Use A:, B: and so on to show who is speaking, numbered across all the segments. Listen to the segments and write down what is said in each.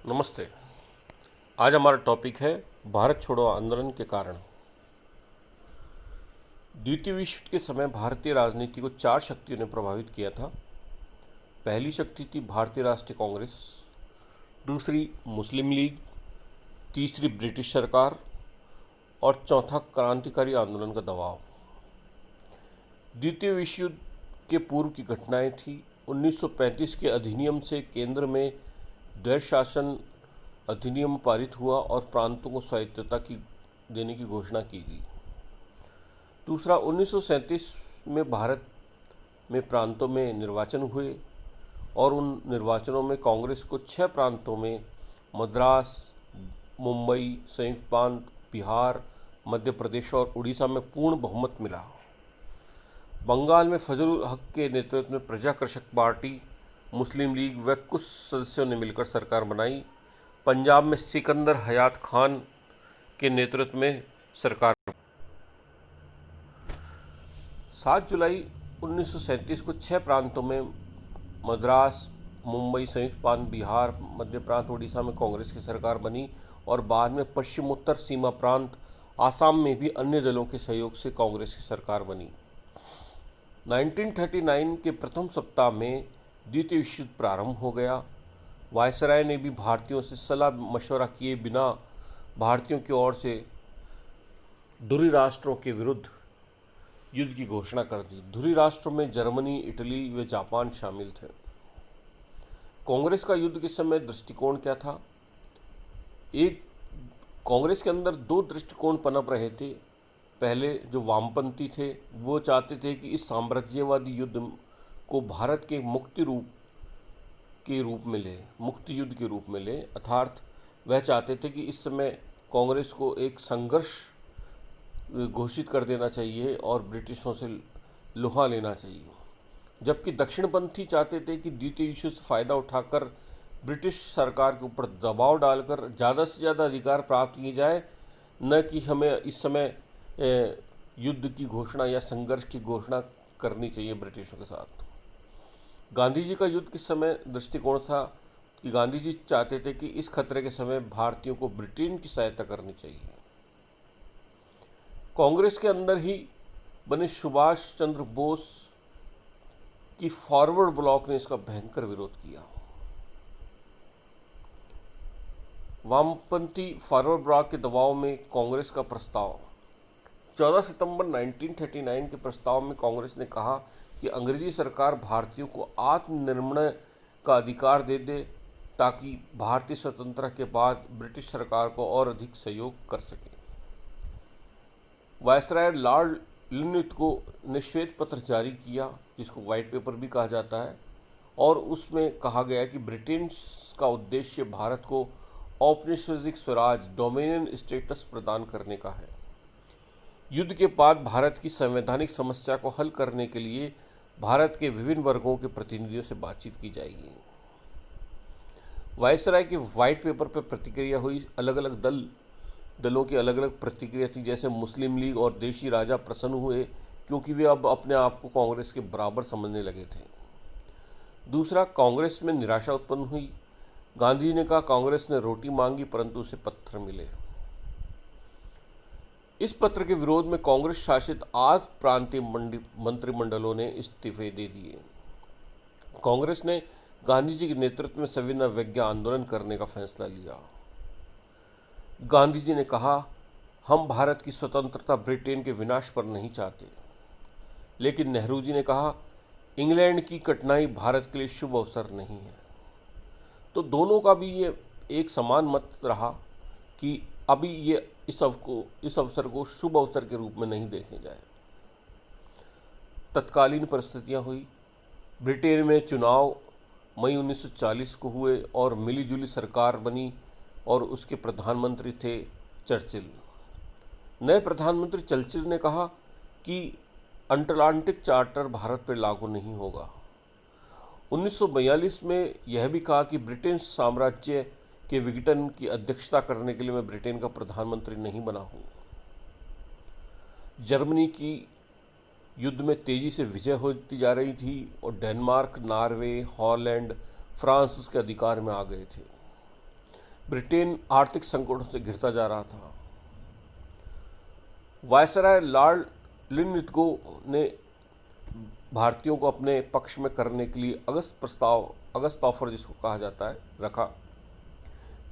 A: नमस्ते। आज हमारा टॉपिक है भारत छोड़ो आंदोलन के कारण। द्वितीय विश्व युद्ध के समय भारतीय राजनीति को चार शक्तियों ने प्रभावित किया था। पहली शक्ति थी भारतीय राष्ट्रीय कांग्रेस, दूसरी मुस्लिम लीग, तीसरी ब्रिटिश सरकार और चौथा क्रांतिकारी आंदोलन का दबाव। द्वितीय विश्व युद्ध के पूर्व की घटनाएं थी। 1935 के अधिनियम से केंद्र में द्वैध शासन अधिनियम पारित हुआ और प्रांतों को स्वायत्तता की देने की घोषणा की गई। दूसरा, 1937 में भारत में प्रांतों में निर्वाचन हुए और उन निर्वाचनों में कांग्रेस को 6 प्रांतों में मद्रास, मुंबई, संयुक्त प्रांत, बिहार, मध्य प्रदेश और उड़ीसा में पूर्ण बहुमत मिला। बंगाल में फजलुल हक के नेतृत्व में प्रजाकर्षक पार्टी, मुस्लिम लीग व कुछ सदस्यों ने मिलकर सरकार बनाई। पंजाब में सिकंदर हयात खान के नेतृत्व में सरकार। 7 जुलाई 1937 को 6 प्रांतों में मद्रास, मुंबई, संयुक्त प्रांत, बिहार, मध्य प्रांत, उड़ीसा में कांग्रेस की सरकार बनी और बाद में पश्चिमोत्तर सीमा प्रांत आसाम में भी अन्य दलों के सहयोग से कांग्रेस की सरकार बनी। 1939 के प्रथम सप्ताह में द्वितीय विश्व युद्ध प्रारंभ हो गया। वायसराय ने भी भारतीयों से सलाह मशवरा किए बिना भारतीयों की ओर से धुरी राष्ट्रों के विरुद्ध युद्ध की घोषणा कर दी। धुरी राष्ट्रों में जर्मनी, इटली व जापान शामिल थे। कांग्रेस का युद्ध के समय दृष्टिकोण क्या था? एक, कांग्रेस के अंदर 2 दृष्टिकोण पनप रहे थे। पहले जो वामपंथी थे वो चाहते थे कि इस साम्राज्यवादी युद्ध को भारत के मुक्ति युद्ध के रूप में ले, अर्थात वह चाहते थे कि इस समय कांग्रेस को एक संघर्ष घोषित कर देना चाहिए और ब्रिटिशों से लोहा लेना चाहिए। जबकि दक्षिणपंथी चाहते थे कि द्वितीय विश्व युद्ध से फ़ायदा उठाकर ब्रिटिश सरकार के ऊपर दबाव डालकर ज़्यादा से ज़्यादा अधिकार प्राप्त किए जाए, न कि हमें इस समय युद्ध की घोषणा या संघर्ष की घोषणा करनी चाहिए ब्रिटिशों के साथ। गांधी जी का युद्ध के समय दृष्टिकोण था कि गांधी जी चाहते थे कि इस खतरे के समय भारतीयों को ब्रिटेन की सहायता करनी चाहिए। कांग्रेस के अंदर ही बने सुभाष चंद्र बोस की फॉरवर्ड ब्लॉक ने इसका भयंकर विरोध किया। वामपंथी फॉरवर्ड ब्लॉक के दबाव में कांग्रेस का प्रस्ताव 14 सितंबर 1939 के प्रस्ताव में कांग्रेस ने कहा कि अंग्रेजी सरकार भारतीयों को आत्मनिर्णय का अधिकार दे दे ताकि भारतीय स्वतंत्रता के बाद ब्रिटिश सरकार को और अधिक सहयोग कर सके। वायसराय लॉर्ड लिन्लिथ को ने श्वेत पत्र जारी किया, जिसको व्हाइट पेपर भी कहा जाता है, और उसमें कहा गया कि ब्रिटेन का उद्देश्य भारत को औपनिवेशिक स्वराज डोमिनियन स्टेटस प्रदान करने का है। युद्ध के बाद भारत की संवैधानिक समस्या को हल करने के लिए भारत के विभिन्न वर्गों के प्रतिनिधियों से बातचीत की जाएगी। वायसराय के व्हाइट पेपर पर प्रतिक्रिया हुई। अलग अलग दलों की अलग अलग प्रतिक्रिया थी। जैसे मुस्लिम लीग और देशी राजा प्रसन्न हुए क्योंकि वे अब अपने आप को कांग्रेस के बराबर समझने लगे थे। दूसरा, कांग्रेस में निराशा उत्पन्न हुई। गांधी ने कहा कांग्रेस ने रोटी मांगी परंतु उसे पत्थर मिले। इस पत्र के विरोध में कांग्रेस शासित 8 प्रांतीय मंत्रिमंडलों ने इस्तीफे दे दिए। कांग्रेस ने गांधी जी के नेतृत्व में सविनय अवज्ञा आंदोलन करने का फैसला लिया। गांधी जी ने कहा, हम भारत की स्वतंत्रता ब्रिटेन के विनाश पर नहीं चाहते। लेकिन नेहरू जी ने कहा, इंग्लैंड की कठिनाई भारत के लिए शुभ अवसर नहीं है। तो दोनों का भी ये एक समान मत रहा कि अभी ये इस अवसर को शुभ अवसर के रूप में नहीं देखे जाए। तत्कालीन परिस्थितियां हुई। ब्रिटेन में चुनाव मई 1940 को हुए और मिलीजुली सरकार बनी और उसके प्रधानमंत्री थे चर्चिल। नए प्रधानमंत्री चर्चिल ने कहा कि अटलांटिक चार्टर भारत पर लागू नहीं होगा। 1942 में यह भी कहा कि ब्रिटेन साम्राज्य के विघटन की अध्यक्षता करने के लिए मैं ब्रिटेन का प्रधानमंत्री नहीं बना हूँ। जर्मनी की युद्ध में तेजी से विजय होती जा रही थी और डेनमार्क, नॉर्वे, हॉलैंड, फ्रांस उसके अधिकार में आ गए थे। ब्रिटेन आर्थिक संकटों से घिरता जा रहा था। वायसराय लॉर्ड लिनलिथगो ने भारतीयों को अपने पक्ष में करने के लिए अगस्त ऑफर जिसको कहा जाता है रखा,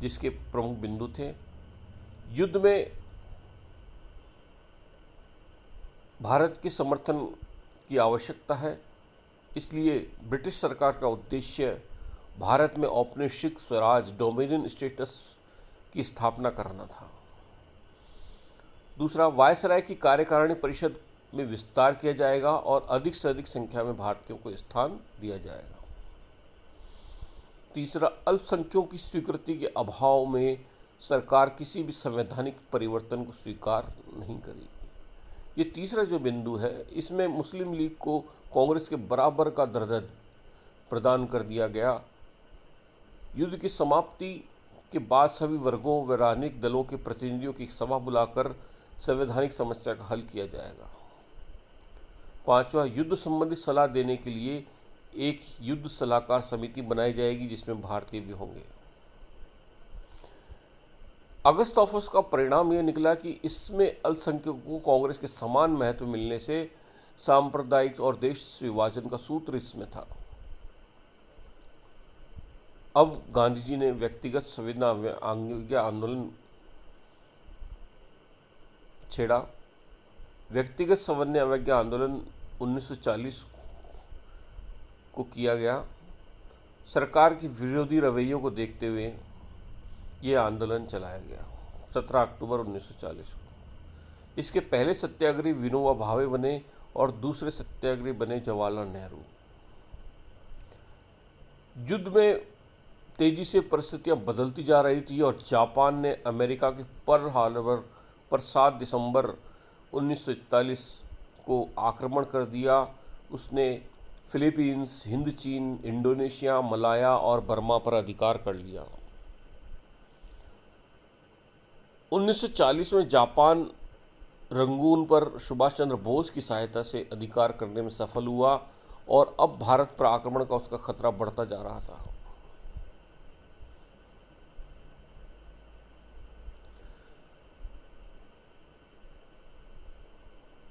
A: जिसके प्रमुख बिंदु थे युद्ध में भारत के समर्थन की आवश्यकता है, इसलिए ब्रिटिश सरकार का उद्देश्य भारत में औपनिवेशिक स्वराज डोमिनियन स्टेटस की स्थापना करना था। दूसरा, वायसराय की कार्यकारिणी परिषद में विस्तार किया जाएगा और अधिक से अधिक संख्या में भारतीयों को स्थान दिया जाएगा। तीसरा, अल्पसंख्यकों की स्वीकृति के अभाव में सरकार किसी भी संवैधानिक परिवर्तन को स्वीकार नहीं करेगी। ये तीसरा जो बिंदु है, इसमें मुस्लिम लीग को कांग्रेस के बराबर का दर्जा प्रदान कर दिया गया। युद्ध की समाप्ति के बाद सभी वर्गों व राजनीतिक दलों के प्रतिनिधियों की एक सभा बुलाकर संवैधानिक समस्या का हल किया जाएगा। पांचवा, युद्ध संबंधी सलाह देने के लिए एक युद्ध सलाहकार समिति बनाई जाएगी जिसमें भारतीय भी होंगे। अगस्त ऑफर्स का परिणाम यह निकला कि इसमें अल्पसंख्यकों को कांग्रेस के समान महत्व मिलने से सांप्रदायिक और देश विभाजन का सूत्र इसमें था। अब गांधी जी ने व्यक्तिगत संवेदना अवज्ञा आंदोलन छेड़ा। व्यक्तिगत संवेदना अवज्ञा आंदोलन 1940 को किया गया। सरकार की विरोधी रवैयों को देखते हुए ये आंदोलन चलाया गया 17 अक्टूबर 1940 को। इसके पहले सत्याग्रही विनोबा भावे बने और दूसरे सत्याग्रही बने जवाहरलाल नेहरू। युद्ध में तेजी से परिस्थितियां बदलती जा रही थी और जापान ने अमेरिका के पर्ल हार्बर पर 7 दिसंबर 1941 को आक्रमण कर दिया। उसने फिलीपींस, हिंद चीन, इंडोनेशिया, मलाया और बर्मा पर अधिकार कर लिया। 1940 में जापान रंगून पर सुभाष चंद्र बोस की सहायता से अधिकार करने में सफल हुआ और अब भारत पर आक्रमण का उसका खतरा बढ़ता जा रहा था।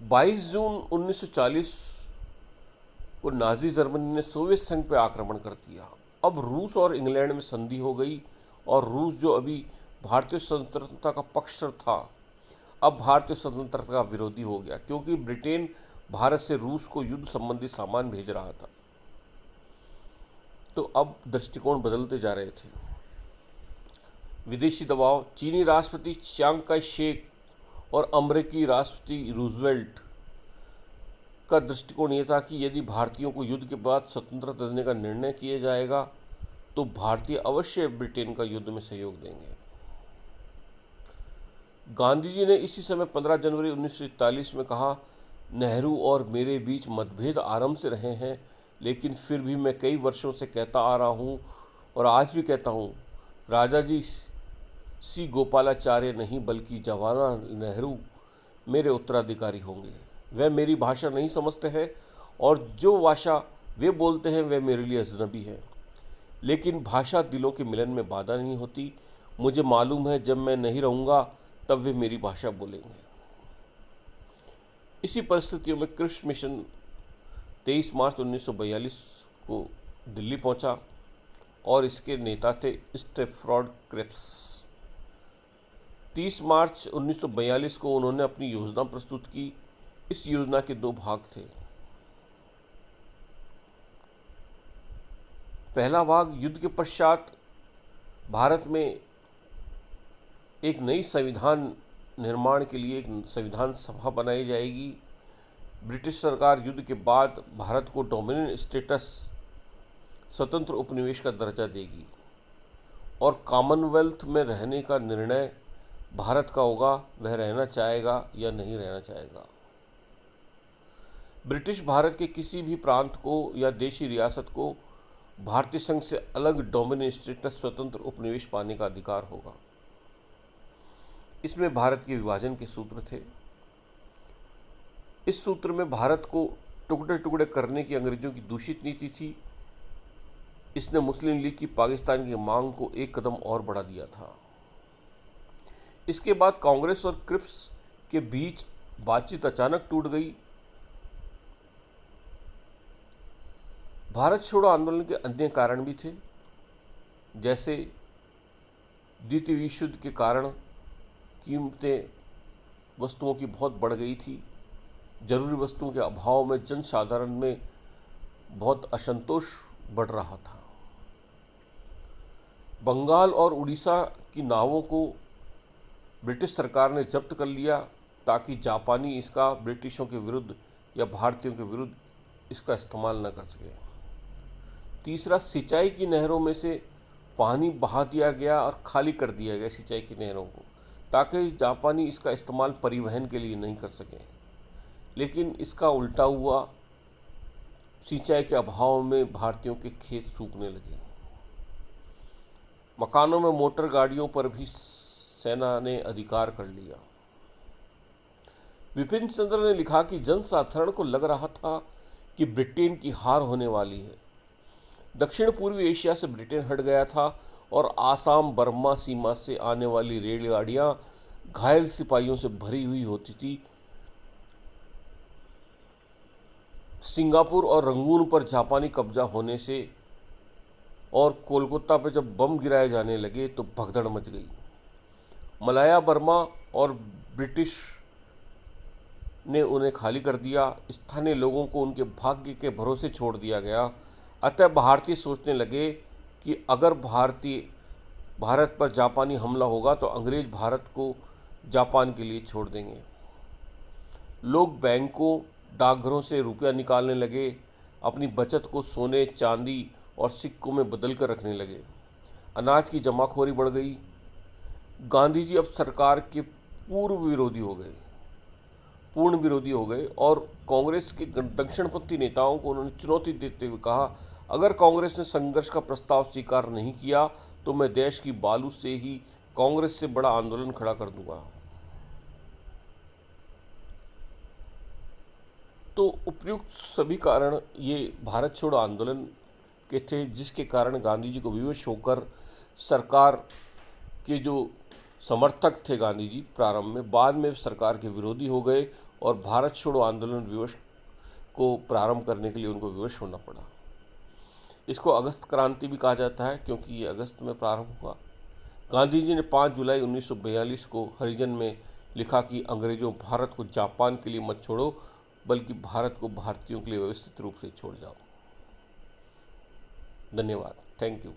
A: बाईस जून 1940 को नाजी जर्मनी ने सोवियत संघ पर आक्रमण कर दिया। अब रूस और इंग्लैंड में संधि हो गई और रूस जो अभी भारतीय स्वतंत्रता का पक्षधर था, अब भारतीय स्वतंत्रता का विरोधी हो गया, क्योंकि ब्रिटेन भारत से रूस को युद्ध संबंधी सामान भेज रहा था। तो अब दृष्टिकोण बदलते जा रहे थे। विदेशी दबाव, चीनी राष्ट्रपति चियांग काई शेक और अमेरिकी राष्ट्रपति रूजवेल्ट का दृष्टिकोण ये था कि यदि भारतीयों को युद्ध के बाद स्वतंत्रता देने का निर्णय किया जाएगा तो भारतीय अवश्य ब्रिटेन का युद्ध में सहयोग देंगे। गांधी जी ने इसी समय 15 जनवरी 1941 में कहा, नेहरू और मेरे बीच मतभेद आरंभ से रहे हैं, लेकिन फिर भी मैं कई वर्षों से कहता आ रहा हूँ और आज भी कहता हूँ, राजाजी सी गोपालाचार्य नहीं बल्कि जवाहरलाल नेहरू मेरे उत्तराधिकारी होंगे। वह मेरी भाषा नहीं समझते हैं और जो भाषा वे बोलते हैं वह मेरे लिए अजनबी है, लेकिन भाषा दिलों के मिलन में बाधा नहीं होती। मुझे मालूम है जब मैं नहीं रहूँगा तब वे मेरी भाषा बोलेंगे। इसी परिस्थितियों में कृष्ण मिशन 23 मार्च 1942 को दिल्ली पहुंचा और इसके नेता थे स्टैफोर्ड क्रिप्स। 30 मार्च 1942 को उन्होंने अपनी योजना प्रस्तुत की। इस योजना के 2 भाग थे। पहला भाग, युद्ध के पश्चात भारत में एक नई संविधान निर्माण के लिए एक संविधान सभा बनाई जाएगी। ब्रिटिश सरकार युद्ध के बाद भारत को डोमिनियन स्टेटस, स्वतंत्र उपनिवेश का दर्जा देगी और कॉमनवेल्थ में रहने का निर्णय भारत का होगा, वह रहना चाहेगा या नहीं रहना चाहेगा। ब्रिटिश भारत के किसी भी प्रांत को या देशी रियासत को भारतीय संघ से अलग डोमिनियन स्टेटस, स्वतंत्र उपनिवेश पाने का अधिकार होगा। इसमें भारत के विभाजन के सूत्र थे। इस सूत्र में भारत को टुकड़े टुकड़े करने की अंग्रेजों की दूषित नीति थी। इसने मुस्लिम लीग की पाकिस्तान की मांग को एक कदम और बढ़ा दिया था। इसके बाद कांग्रेस और क्रिप्स के बीच बातचीत अचानक टूट गई। भारत छोड़ो आंदोलन के अन्य कारण भी थे, जैसे द्वितीय विश्व युद्ध के कारण कीमतें वस्तुओं की बहुत बढ़ गई थी। जरूरी वस्तुओं के अभाव में जनसाधारण में बहुत असंतोष बढ़ रहा था। बंगाल और उड़ीसा की नावों को ब्रिटिश सरकार ने जब्त कर लिया ताकि जापानी इसका ब्रिटिशों के विरुद्ध या भारतीयों के विरुद्ध इसका इस्तेमाल न कर सके। तीसरा, सिंचाई की नहरों में से पानी बहा दिया गया और खाली कर दिया गया सिंचाई की नहरों को, ताकि जापानी इसका इस्तेमाल परिवहन के लिए नहीं कर सकें। लेकिन इसका उल्टा हुआ, सिंचाई के अभाव में भारतीयों के खेत सूखने लगे। मकानों में मोटर गाड़ियों पर भी सेना ने अधिकार कर लिया। विपिन चंद्र ने लिखा कि जनसाधारण को लग रहा था कि ब्रिटेन की हार होने वाली है। दक्षिण पूर्वी एशिया से ब्रिटेन हट गया था और आसाम बर्मा सीमा से आने वाली रेलगाड़ियां घायल सिपाहियों से भरी हुई होती थी। सिंगापुर और रंगून पर जापानी कब्जा होने से और कोलकाता पर जब बम गिराए जाने लगे तो भगदड़ मच गई। मलाया बर्मा और ब्रिटिश ने उन्हें खाली कर दिया। स्थानीय लोगों को उनके भाग्य के भरोसे छोड़ दिया गया। अतः भारतीय सोचने लगे कि अगर भारत पर जापानी हमला होगा तो अंग्रेज भारत को जापान के लिए छोड़ देंगे। लोग बैंकों, डाकघरों से रुपया निकालने लगे, अपनी बचत को सोने, चांदी और सिक्कों में बदल कर रखने लगे। अनाज की जमाखोरी बढ़ गई। गांधी जी अब सरकार के पूर्ण विरोधी हो गए और कांग्रेस के दक्षिणपंथी नेताओं को उन्होंने चुनौती देते हुए कहा, अगर कांग्रेस ने संघर्ष का प्रस्ताव स्वीकार नहीं किया तो मैं देश की बालू से ही कांग्रेस से बड़ा आंदोलन खड़ा कर दूंगा। तो उपयुक्त सभी कारण ये भारत छोड़ो आंदोलन के थे, जिसके कारण गांधी जी को विवश होकर सरकार के जो समर्थक थे गांधी जी प्रारंभ में, बाद में सरकार के विरोधी हो गए और भारत छोड़ो आंदोलन विवश को प्रारंभ करने के लिए उनको विवश होना पड़ा। इसको अगस्त क्रांति भी कहा जाता है क्योंकि ये अगस्त में प्रारंभ हुआ। गांधी जी ने 5 जुलाई 1942 को हरिजन में लिखा कि अंग्रेजों, भारत को जापान के लिए मत छोड़ो, बल्कि भारत को भारतीयों के लिए व्यवस्थित रूप से छोड़ जाओ। धन्यवाद। Thank you.